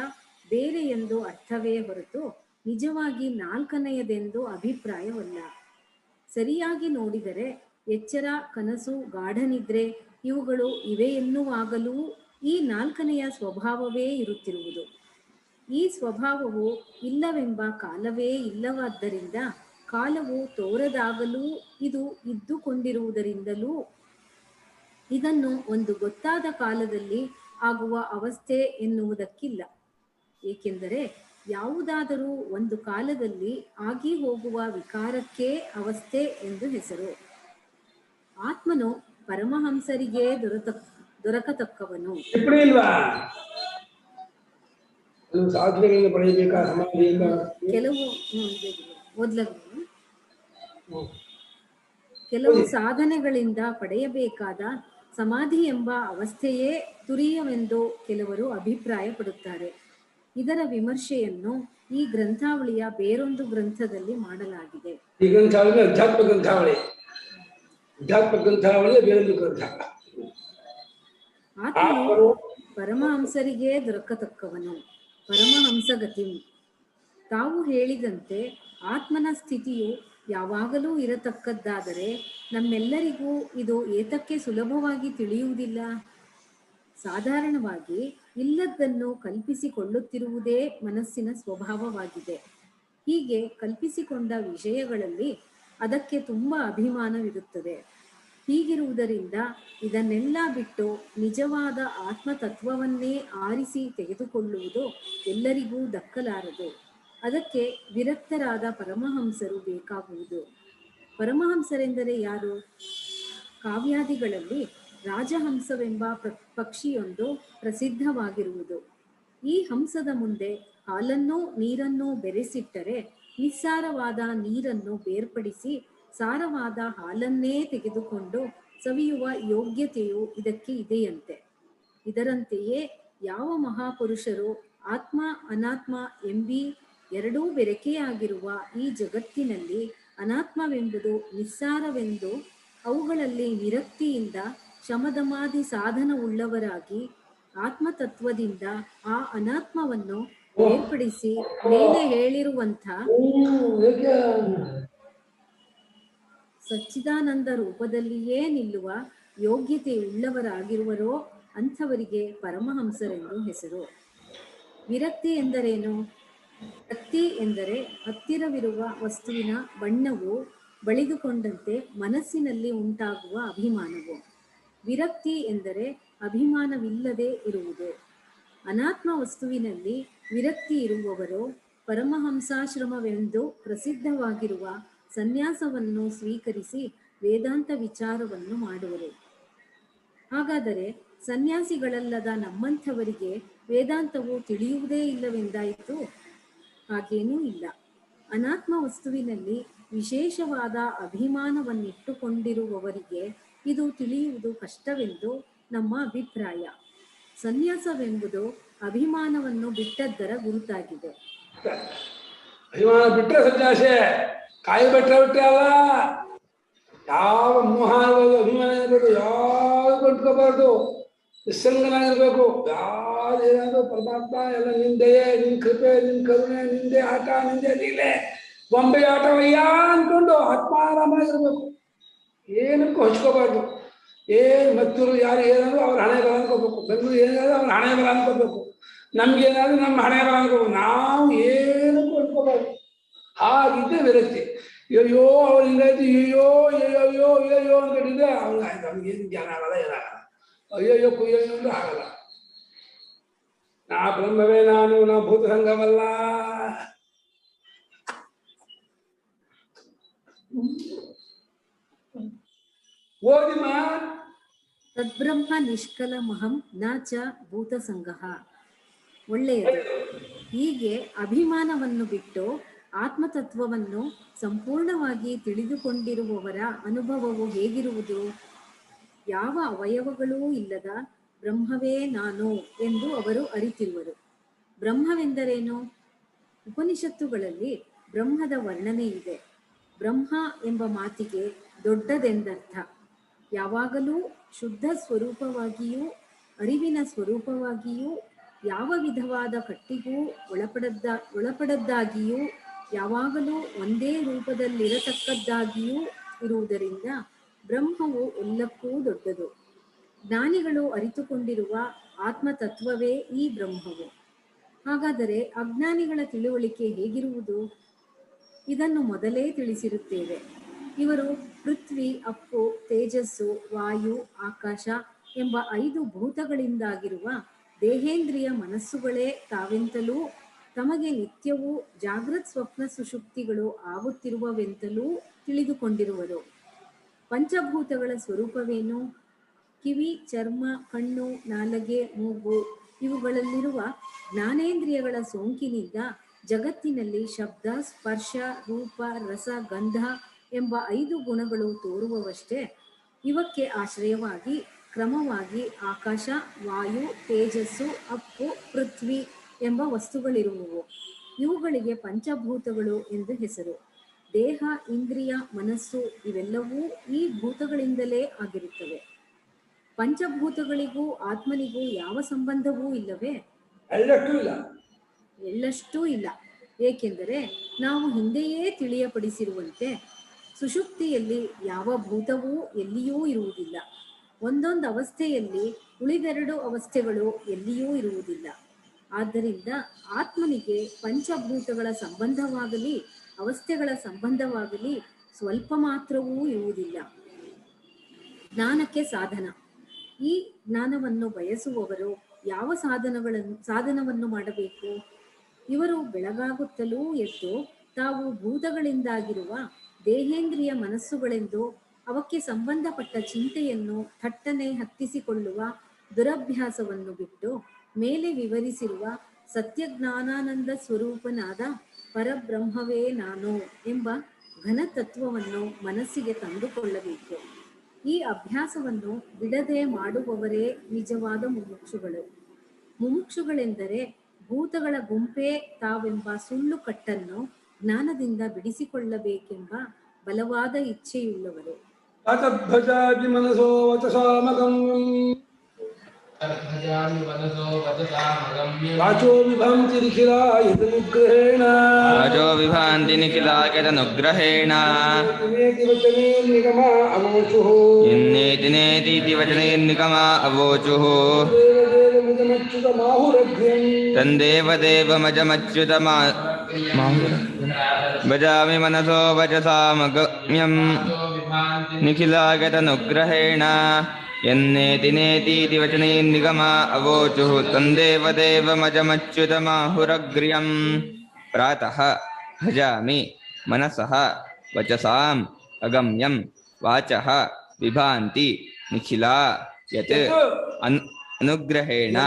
Speaker 3: ಬೇರೆ ಎಂದು ಅರ್ಥವೇ ಹೊರತು ನಿಜವಾಗಿ ನಾಲ್ಕನೆಯದೆಂದು ಅಭಿಪ್ರಾಯವಲ್ಲ. ಸರಿಯಾಗಿ ನೋಡಿದರೆ ಎಚ್ಚರ, ಕನಸು, ಗಾಢನಿದ್ರೆ ಇವುಗಳು ಇವೆ ಎನ್ನುವಾಗಲೂ ಈ ನಾಲ್ಕನೆಯ ಸ್ವಭಾವವೇ ಇರುತ್ತಿರುವುದು. ಈ ಸ್ವಭಾವವು ಇಲ್ಲವೆಂಬ ಕಾಲವೇ ಇಲ್ಲವಾದ್ದರಿಂದ ಕಾಲವು ತೋರದಾಗಲೂ ಇದು ಇದ್ದುಕೊಂಡಿರುವುದರಿಂದಲೂ ಇದನ್ನು ಒಂದು ಗೊತ್ತಾದ ಕಾಲದಲ್ಲಿ ಆಗುವ ಅವಸ್ಥೆ ಎನ್ನುವುದಕ್ಕಿಲ್ಲ. ಏಕೆಂದರೆ ಯಾವುದಾದರೂ ಒಂದು ಕಾಲದಲ್ಲಿ ಆಗಿ ಹೋಗುವ ವಿಕಾರಕ್ಕೆ ಅವಸ್ಥೆ ಎಂದು ಹೆಸರು. ಆತ್ಮನು ಪರಮಹಂಸರಿಗೆ ದೊರಕತಕ್ಕವನು. ಕೆಲವು ಸಾಧನೆಗಳಿಂದ ಪಡೆಯಬೇಕಾದ ಸಮಾಧಿ ಎಂಬ ಅವಸ್ಥೆಯೇ ತುರಿಯವೆಂದು ಕೆಲವರು ಅಭಿಪ್ರಾಯ ಪಡುತ್ತಾರೆ. ಇದರ ವಿಮರ್ಶೆಯನ್ನು ಈ ಗ್ರಂಥಾವಳಿಯ ಬೇರೊಂದು ಗ್ರಂಥದಲ್ಲಿ ಮಾಡಲಾಗಿದೆ.
Speaker 2: ಈ ಗ್ರಂಥಾವಳಿ ಅಧ್ಯಾತ್ಮ ಗ್ರಂಥಾವಳಿ, ಬೇರೊಂದು ಗ್ರಂಥ.
Speaker 3: ಆತ್ಮನು ಪರಮಹಂಸರಿಗೆ ದೊರಕತಕ್ಕವನು, ಪರಮಹಂಸಗತಿ. ತಾವು ಹೇಳಿದಂತೆ ಆತ್ಮನ ಸ್ಥಿತಿಯು ಯಾವಾಗಲೂ ಇರತಕ್ಕದ್ದಾದರೆ ನಮ್ಮೆಲ್ಲರಿಗೂ ಇದು ಏತಕ್ಕೆ ಸುಲಭವಾಗಿ ತಿಳಿಯುವುದಿಲ್ಲ? ಸಾಧಾರಣವಾಗಿ ಇಲ್ಲದ್ದನ್ನು ಕಲ್ಪಿಸಿಕೊಳ್ಳುತ್ತಿರುವುದೇ ಮನಸ್ಸಿನ ಸ್ವಭಾವವಾಗಿದೆ. ಹೀಗೆ ಕಲ್ಪಿಸಿಕೊಂಡ ವಿಷಯಗಳಲ್ಲಿ ಅದಕ್ಕೆ ತುಂಬ ಅಭಿಮಾನವಿರುತ್ತದೆ. ಹೀಗಿರುವುದರಿಂದ ಇದನ್ನೆಲ್ಲ ಬಿಟ್ಟು ನಿಜವಾದ ಆತ್ಮತತ್ವವನ್ನೇ ಆರಿಸಿ ತೆಗೆದುಕೊಳ್ಳುವುದು ಎಲ್ಲರಿಗೂ ದಕ್ಕಲಾರದು. ಅದಕ್ಕೆ ವಿರಕ್ತರಾದ ಪರಮಹಂಸರು ಬೇಕಾಗುವುದು. ಪರಮಹಂಸರೆಂದರೆ ಯಾರು? ಕಾವ್ಯಾದಿಗಳಲ್ಲಿ ರಾಜಹಂಸವೆಂಬ ಪಕ್ಷಿಯೊಂದು ಪ್ರಸಿದ್ಧವಾಗಿರುವುದು. ಈ ಹಂಸದ ಮುಂದೆ ಹಾಲನ್ನೂ ನೀರನ್ನೂ ಬೆರೆಸಿಟ್ಟರೆ ನಿಸ್ಸಾರವಾದ ನೀರನ್ನು ಬೇರ್ಪಡಿಸಿ ಸಾರವಾದ ಹಾಲನ್ನೇ ತೆಗೆದುಕೊಂಡು ಸವಿಯುವ ಯೋಗ್ಯತೆಯು ಇದಕ್ಕೆ ಇದೆಯಂತೆ. ಇದರಂತೆಯೇ ಯಾವ ಮಹಾಪುರುಷರು ಆತ್ಮ ಅನಾತ್ಮ ಎಂಬೀ ಎರಡೂ ಬೆರಕೆಯಾಗಿರುವ ಈ ಜಗತ್ತಿನಲ್ಲಿ ಅನಾತ್ಮವೆಂಬುದು ನಿಸ್ಸಾರವೆಂದು ಅವುಗಳಲ್ಲಿ ವಿರಕ್ತಿಯಿಂದ ಶಮದಮಾದಿ ಸಾಧನವುಳ್ಳವರಾಗಿ ಆತ್ಮತತ್ವದಿಂದ ಆ ಅನಾತ್ಮವನ್ನು ಬೇರ್ಪಡಿಸಿ ಮೇಲೆ ಹೇಳಿರುವಂಥ ಸಚ್ಚಿದಾನಂದ ರೂಪದಲ್ಲಿಯೇ ನಿಲ್ಲುವ ಯೋಗ್ಯತೆಯುಳ್ಳವರಾಗಿರುವರೋ ಅಂಥವರಿಗೆ ಪರಮಹಂಸರೆಂದು ಹೆಸರು. ವಿರಕ್ತಿ ಎಂದರೇನು? ರಕ್ತಿ ಎಂದರೆ ಹತ್ತಿರವಿರುವ ವಸ್ತುವಿನ ಬಣ್ಣವು ಬಳಿದುಕೊಂಡಂತೆ ಮನಸ್ಸಿನಲ್ಲಿ ಉಂಟಾಗುವ ಅಭಿಮಾನವು. ವಿರಕ್ತಿ ಎಂದರೆ ಅಭಿಮಾನವಿಲ್ಲದೆ ಇರುವುದು. ಅನಾತ್ಮ ವಸ್ತುವಿನಲ್ಲಿ ವಿರಕ್ತಿ ಇರುವವರು ಪರಮಹಂಸಾಶ್ರಮವೆಂದು ಪ್ರಸಿದ್ಧವಾಗಿರುವ ಸನ್ಯಾಸವನ್ನು ಸ್ವೀಕರಿಸಿ ವೇದಾಂತ ವಿಚಾರವನ್ನು ಮಾಡುವರು. ಹಾಗಾದರೆ ಸನ್ಯಾಸಿಗಳಲ್ಲದ ನಮ್ಮಂಥವರಿಗೆ ವೇದಾಂತವು ತಿಳಿಯುವುದೇ ಇಲ್ಲವೆಂದಾಯಿತು? ಹಾಗೇನೂ ಇಲ್ಲ. ಅನಾತ್ಮ ವಸ್ತುವಿನಲ್ಲಿ ವಿಶೇಷವಾದ ಅಭಿಮಾನವನ್ನಿಟ್ಟುಕೊಂಡಿರುವವರಿಗೆ ಇದು ತಿಳಿಯುವುದು ಕಷ್ಟವೆಂದು ನಮ್ಮ ಅಭಿಪ್ರಾಯ. ಸನ್ಯಾಸವೆಂಬುದು ಅಭಿಮಾನವನ್ನು ಬಿಟ್ಟದ್ದರ ಗುರುತಾಗಿದೆ.
Speaker 2: ಅಭಿಮಾನ ಬಿಟ್ಟರೆ ಸನ್ಯಾಸೆ, ಕಾಯಿ ಬಿಟ್ಟರೆ ಅಲ್ಲ. ಯಾವ ಮೋಹ ಇರ್ಬೋದು, ಅಭಿಮಾನ ಇರ್ಬೋದು, ಯಾವುದು ಅಂಟ್ಕೋಬಾರ್ದು. ನಿಸ್ಸಂಗನಾಗಿರ್ಬೇಕು. ಯಾವ್ದೇನಾದ್ರು ಪರಮಾತ್ಮ ಎಲ್ಲ ನಿಂದೆಯೇ, ನಿನ್ ಕೃಪೆ, ನಿನ್ ಕರುಣೆ, ನಿಂದೆ ಆಟ, ನಿಂದೆ ಲೀಲೆ, ಬೊಂಬೆ ಆಟವಯ್ಯ ಅಂದ್ಕೊಂಡು ಆತ್ಮಾರಾಮಾಗಿರ್ಬೇಕು. ಏನಕ್ಕೂ ಹಚ್ಕೋಬಾರ್ದು. ಮತ್ತೂರು ಯಾರು ಏನಾದ್ರು ಅವ್ರ ಹಣೆ ಬರ ಅನ್ಕೋಬೇಕು. ಬೆಂಗಳೂರು ಏನಾದ್ರು ಅವ್ರ ಹಣೆ ಬರ ಅನ್ಕೋಬೇಕು. ನಮ್ಗೇನಾದ್ರು ನಮ್ಮ ಹಣೆ ಬರ ಅನ್ಕೋಬೇಕು. ನಾವು ಏನಕ್ಕೂ ಅನ್ಕೋಬಾರ್ದು. ಹಾಗಿದ್ದೆ ವಿರಕ್ತಿ. ಅಯ್ಯೋ ಅವ್ರು ಹಿಂಗಾಯ್ತು, ಅಯ್ಯೋ ಅಯ್ಯೋ ಅಯ್ಯೋ ಅಯ್ಯೋ ಅಂದ್ಕೊಂಡಿದ್ರೆ ಅವ್ನಿಗಾಯ್ತು, ಅವ್ನಿಗೇನು ಜ್ಞಾನ ಆಗಲ್ಲ, ಏನಾಗಲ್ಲ. ಅಯ್ಯಯ್ಯೋ ಕುಯ್ಯಯ್ಯೋ ಅಂದ್ರೆ ಆಗಲ್ಲ. ನಾ ಬ್ರಹ್ಮವೇ ನಾನು, ನಾ ಭೂತ ಸಂಘವಲ್ಲ. ಓದಿಮ
Speaker 3: ತದ್ಬ್ರಹ್ಮ ನಿಷ್ಕಲಮಹಂ ನಾಚ ಭೂತ ಸಂಘಃ. ಒಳ್ಳೆಯದು. ಹೀಗೆ ಅಭಿಮಾನವನ್ನು ಬಿಟ್ಟು ಆತ್ಮತತ್ವವನ್ನು ಸಂಪೂರ್ಣವಾಗಿ ತಿಳಿದುಕೊಂಡಿರುವವರ ಅನುಭವವು ಹೇಗಿರುವುದು? ಯಾವ ಅವಯವಗಳೂ ಇಲ್ಲದ ಬ್ರಹ್ಮವೇ ನಾನು ಎಂದು ಅವರು ಅರಿತಿರುವರು. ಬ್ರಹ್ಮವೆಂದರೇನು? ಉಪನಿಷತ್ತುಗಳಲ್ಲಿ ಬ್ರಹ್ಮದ ವರ್ಣನೆ ಇದೆ. ಬ್ರಹ್ಮ ಎಂಬ ಮಾತಿಗೆ ದೊಡ್ಡದೆಂದರ್ಥ. ಯಾವಾಗಲೂ ಶುದ್ಧ ಸ್ವರೂಪವಾಗಿಯೂ ಅರಿವಿನ ಸ್ವರೂಪವಾಗಿಯೂ ಯಾವ ವಿಧವಾದ ಕಟ್ಟಿಗೂ ಒಳಪಡದ್ದಾಗಿಯೂ ಯಾವಾಗಲೂ ಒಂದೇ ರೂಪದಲ್ಲಿರತಕ್ಕದ್ದಾಗಿಯೂ ಇರುವುದರಿಂದ ಬ್ರಹ್ಮವು ಎಲ್ಲಕ್ಕೂ ದೊಡ್ಡದು. ಜ್ಞಾನಿಗಳು ಅರಿತುಕೊಂಡಿರುವ ಆತ್ಮತತ್ವವೇ ಈ ಬ್ರಹ್ಮವು. ಹಾಗಾದರೆ ಅಜ್ಞಾನಿಗಳ ತಿಳುವಳಿಕೆ ಹೇಗಿರುವುದು? ಇದನ್ನು ಮೊದಲೇ ತಿಳಿಸಿರುತ್ತೇವೆ. ಇವರು ಪೃಥ್ವಿ, ಅಪ್ಪು, ತೇಜಸ್ಸು, ವಾಯು, ಆಕಾಶ ಎಂಬ 5 ಭೂತಗಳಿಂದಾಗಿರುವ ದೇಹೇಂದ್ರಿಯ ಮನಸ್ಸುಗಳೇ ತಾವೆಂತಲೂ ತಮಗೆ ನಿತ್ಯವೂ ಜಾಗೃತ್ ಸ್ವಪ್ನ ಸುಷುಪ್ತಿಗಳು ಆಗುತ್ತಿರುವವೆಂತಲೂ ತಿಳಿದುಕೊಂಡಿರುವರು. ಪಂಚಭೂತಗಳ ಸ್ವರೂಪವೇನು? ಕಿವಿ, ಚರ್ಮ, ಕಣ್ಣು, ನಾಲಗೆ, ಮೂಗು ಇವುಗಳಲ್ಲಿರುವ ಜ್ಞಾನೇಂದ್ರಿಯಗಳ ಸೋಂಕಿನಿಂದ ಜಗತ್ತಿನಲ್ಲಿ ಶಬ್ದ, ಸ್ಪರ್ಶ, ರೂಪ, ರಸ, ಗಂಧ ಎಂಬ 5 ಗುಣಗಳು ತೋರುವವಷ್ಟೇ. ಇವಕ್ಕೆ ಆಶ್ರಯವಾಗಿ ಕ್ರಮವಾಗಿ ಆಕಾಶ, ವಾಯು, ತೇಜಸ್ಸು, ಅಪ್ಪು, ಪೃಥ್ವಿ ಎಂಬ ವಸ್ತುಗಳಿರುವವು. ಇವುಗಳಿಗೆ ಪಂಚಭೂತಗಳು ಎಂದು ಹೆಸರು. ದೇಹ, ಇಂದ್ರಿಯ, ಮನಸ್ಸು ಇವೆಲ್ಲವೂ ಈ ಭೂತಗಳಿಂದಲೇ ಆಗಿರುತ್ತವೆ. ಪಂಚಭೂತಗಳಿಗೂ ಆತ್ಮನಿಗೂ ಯಾವ ಸಂಬಂಧವೂ ಇಲ್ಲವೇ? ಎಳ್ಳಷ್ಟೂ ಇಲ್ಲ. ಏಕೆಂದರೆ ನಾವು ಹಿಂದೆಯೇ ತಿಳಿಯಪಡಿಸಿರುವಂತೆ ಸುಷುಪ್ತಿಯಲ್ಲಿ ಯಾವ ಭೂತವೂ ಎಲ್ಲಿಯೂ ಇರುವುದಿಲ್ಲ. ಒಂದೊಂದು ಅವಸ್ಥೆಯಲ್ಲಿ ಉಳಿದೆರಡು ಅವಸ್ಥೆಗಳು ಎಲ್ಲಿಯೂ ಇರುವುದಿಲ್ಲ. ಆದ್ದರಿಂದ ಆತ್ಮನಿಗೆ ಪಂಚಭೂತಗಳ ಸಂಬಂಧವಾಗಲಿ ಅವಸ್ಥೆಗಳ ಸಂಬಂಧವಾಗಲಿ ಸ್ವಲ್ಪ ಮಾತ್ರವೂ ಇರುವುದಿಲ್ಲ. ಜ್ಞಾನಕ್ಕೆ ಸಾಧನ. ಈ ಜ್ಞಾನವನ್ನು ಬಯಸುವವರು ಯಾವ ಸಾಧನವನ್ನು ಮಾಡಬೇಕು? ಇವರು ಬೆಳಗಾಗುತ್ತಲೂ ಎದ್ದು ತಾವು ಭೂತಗಳಿಂದಾಗಿರುವ ದೇಹೇಂದ್ರಿಯ ಮನಸ್ಸುಗಳೆಂದು ಅವಕ್ಕೆ ಸಂಬಂಧಪಟ್ಟ ಚಿಂತೆಯನ್ನು ಥಟ್ಟನೆ ಹತ್ತಿಸಿಕೊಳ್ಳುವ ದುರಭ್ಯಾಸವನ್ನು ಬಿಟ್ಟು ಮೇಲೆ ವಿವರಿಸಿರುವ ಸತ್ಯಜ್ಞಾನಾನಂದ ಸ್ವರೂಪನಾದ ಪರಬ್ರಹ್ಮವೇ ನಾನು ಎಂಬ ಘನತತ್ವವನ್ನು ಮನಸ್ಸಿಗೆ ತಂದುಕೊಳ್ಳಬೇಕು. ಈ ಅಭ್ಯಾಸವನ್ನು ಬಿಡದೆ ಮಾಡುವವರೇ ನಿಜವಾದ ಮುಮುಕ್ಷುಗಳು. ಮುಮುಕ್ಷುಗಳೆಂದರೆ ಭೂತಗಳ ಗುಂಪೇ ತಾವೆಂಬ ಸುಳ್ಳು ಕಟ್ಟನ್ನು ಜ್ಞಾನದಿಂದ ಬಿಡಿಸಿಕೊಳ್ಳಬೇಕೆಂಬ ಬಲವಾದ ಇಚ್ಛೆಯುಳ್ಳವರು.
Speaker 2: ವಾಚೋ ವಿಭಾಂತಿ ನಿಖಿಲಾಯತನುಗ್ರಹೇಣ ಇನ್ನೇತಿ ವಚನೈರ್ನಿಗಮಾ ಅವೋಚುಃ ತಂದೇವದೇವಮಜಮಚ್ಯುತ ಭಜಾಮಿ ಮನಸೋ ವಚಸಾಮಗಮ್ಯಂ ನಿಖಿಲಾಯತನುಗ್ರಹೇಣ ಯನ್ನೇತಿ ನೇತೀತಿ ವಚನೈರ್ನಿಗಮಾ ಅವೋಚುಃ ತಂದೇವದೇವಮಜಮಚ್ಯುತಮಾಹುರಗ್ರ್ಯಂ ಪ್ರಾತಃ ಭಜಾಮಿ ಮನಸಃ ವಚಸಾಂ ಅಗಮ್ಯಂ ವಾಚಃ ವಿಭಾಂತಿ ನಿಖಿಲಾ ಯತ್ ಅನುಗ್ರಹೇಣ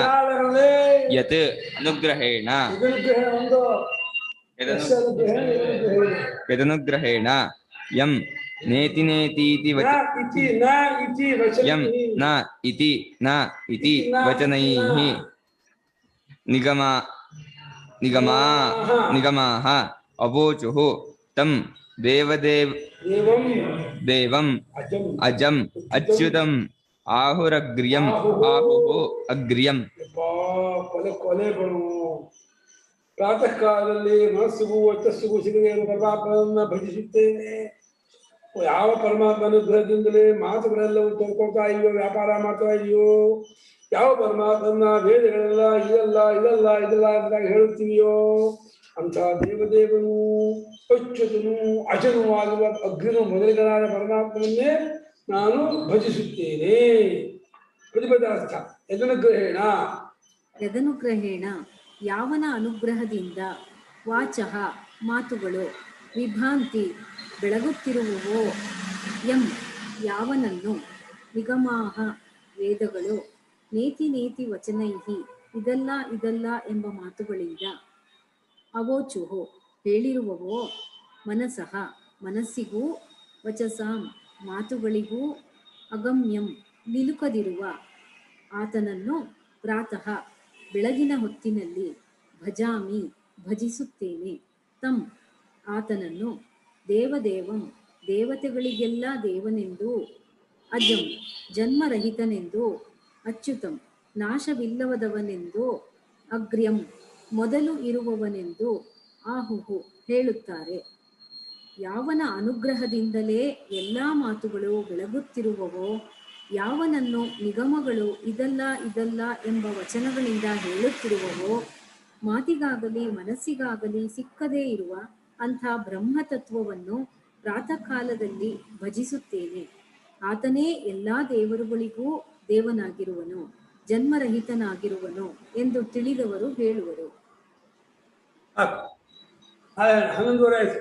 Speaker 2: ಯತ್ ಅನುಗ್ರಹೇಣ ಯದನುಗ್ರಹೇಣ ಯಂ ನೇತಿ ನೇತೀತಿ ಯಂ ನ ಇತಿ ವಚನೈಃ ನಿಗಮಾಃ ಅವೋಚುಃ ತಂ ದೇವಂ ಅಜಂ ಅಚ್ಯುತಂ ಆಹುರಗ್ರ್ಯಂ ಅಗ್ರ್ಯಂ. ಪ್ರಾತಃ ಕಾಲದಲ್ಲಿ ಮನಸ್ಸಿಗೂ ವಚಸ್ಸಿಗೂ ಸಿಗದೆ ಪರಮಾತ್ಮನನ್ನ ಭಜಿಸುತ್ತೇನೆ. ಯಾವ ಪರಮಾತ್ಮ ಅನುಗ್ರಹದಿಂದಲೇ ಮಾತುಗಳೆಲ್ಲವೂ ತೋರ್ಕೊಳ್ತಾ ಇದೆಯೋ, ವ್ಯಾಪಾರ ಮಾಡ್ತಾ ಇದೆಯೋ, ಯಾವ ಪರಮಾತ್ಮನ ವೇದಗಳೆಲ್ಲ ಇದಲ್ಲ ಅಂತಾಗಿ ಹೇಳುತ್ತೀವಿಯೋ ಅಂಥ ದೇವದೇವನು ಅಚ್ಯುತನು ಅಜನೂ ಆಗುವ ಅಗ್ನಿನು ಮೊದಲಿಗನಾದ ಪರಮಾತ್ಮನನ್ನೇ ನಾನು ಭಜಿಸುತ್ತೇನೆ. ಪ್ರತಿಪದಾರ್ಥ
Speaker 3: ಯದನುಗ್ರಹೇಣ ಯಾವನ ಅನುಗ್ರಹದಿಂದ ವಾಚಃ ಮಾತುಗಳು ವಿಭಾಂತಿ ಬೆಳಗುತ್ತಿರುವವೋ ಯಂ ಯಾವನನ್ನು ನಿಗಮಾಹ ವೇದಗಳು ನೇತಿ ವಚನೈಹಿ ಇದಲ್ಲ ಎಂಬ ಮಾತುಗಳಿಂದ ಅವೋಚುಹು ಹೇಳಿರುವವೋ ಮನಸಃ ಮನಸ್ಸಿಗೂ ವಚಸಾಂ ಮಾತುಗಳಿಗೂ ಅಗಮ್ಯಂ ನಿಲುಕದಿರುವ ಆತನನ್ನು ಪ್ರಾತಃ ಬೆಳಗಿನ ಹೊತ್ತಿನಲ್ಲಿ ಭಜಾಮಿ ಭಜಿಸುತ್ತೇನೆ. ತಂ ಆತನನ್ನು ದೇವದೇವಂ ದೇವತೆಗಳಿಗೆಲ್ಲ ದೇವನೆಂದು, ಅಜಂ ಜನ್ಮರಹಿತನೆಂದು, ಅಚ್ಯುತಂ ನಾಶವಿಲ್ಲವದವನೆಂದು, ಅಗ್ರ್ಯಂ ಮೊದಲು ಇರುವವನೆಂದು ಆಹುಹು ಹೇಳುತ್ತಾರೆ. ಯಾವನ ಅನುಗ್ರಹದಿಂದಲೇ ಎಲ್ಲ ಮಾತುಗಳು ಬೆಳಗುತ್ತಿರುವವೋ, ಯಾವನನ್ನು ನಿಗಮಗಳು ಇದಲ್ಲ ಎಂಬ ವಚನಗಳಿಂದ ಹೇಳುತ್ತಿರುವವೋ, ಮಾತಿಗಾಗಲಿ ಮನಸ್ಸಿಗಾಗಲಿ ಸಿಕ್ಕದೇ ಇರುವ ಅಂಥ ಬ್ರಹ್ಮತತ್ವವನ್ನು ಪ್ರಾತಃ ಕಾಲದಲ್ಲಿ ಭಜಿಸುತ್ತೇನೆ. ಆತನೇ ಎಲ್ಲ ದೇವರುಗಳಿಗೂ ದೇವನಾಗಿರುವನು, ಜನ್ಮರಹಿತನಾಗಿರುವನು ಎಂದು ತಿಳಿದವರು ಹೇಳುವರು.
Speaker 2: 11 ಆಯ್ತು.